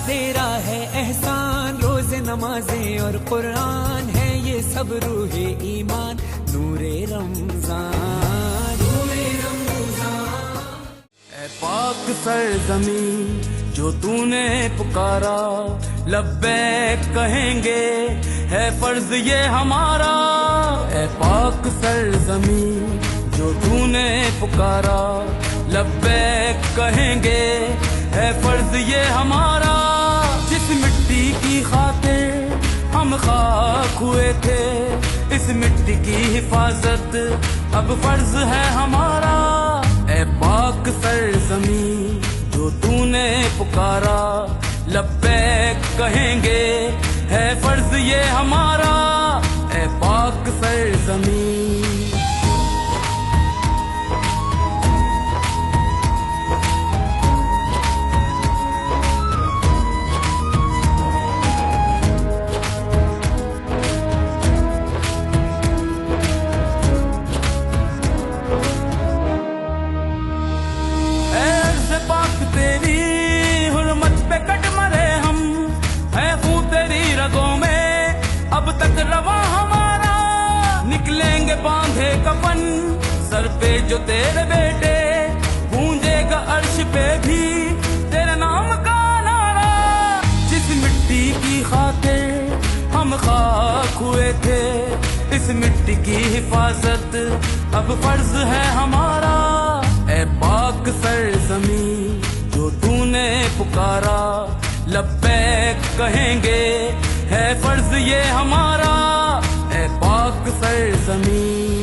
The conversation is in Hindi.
तेरा है एहसान, रोज़े नमाजें और कुरान है ये सब रूहे ईमान, नूरे रमजान, नूरे रमजान। ऐ पाक सरज़मीं जो तूने पुकारा, लब्बैक कहेंगे है फर्ज ये हमारा। ऐ पाक सरज़मीं जो तूने पुकारा, लब्बैक कहेंगे है फर्ज ये हमारा। जिस मिट्टी की खातिर हम खाक हुए थे, इस मिट्टी की हिफाजत अब फर्ज है हमारा। ऐ पाक सरज़मीं जो तूने पुकारा, लब्बैक कहेंगे है फर्ज ये हमारा। ऐ पाक सरज़मीं। अब तक रवा हमारा, निकलेंगे बांधे कफन सर पे जो तेरे बेटे, गूंजेगा अर्श पे भी तेरे नाम का नारा। जिस मिट्टी की खातिर हम खाक हुए थे, इस मिट्टी की हिफाजत अब फर्ज है हमारा। ऐ पाक सरज़मीं जो तूने पुकारा, लब्बैक कहेंगे है फर्ज ये हमारा। ऐ पाक सरज़मीं।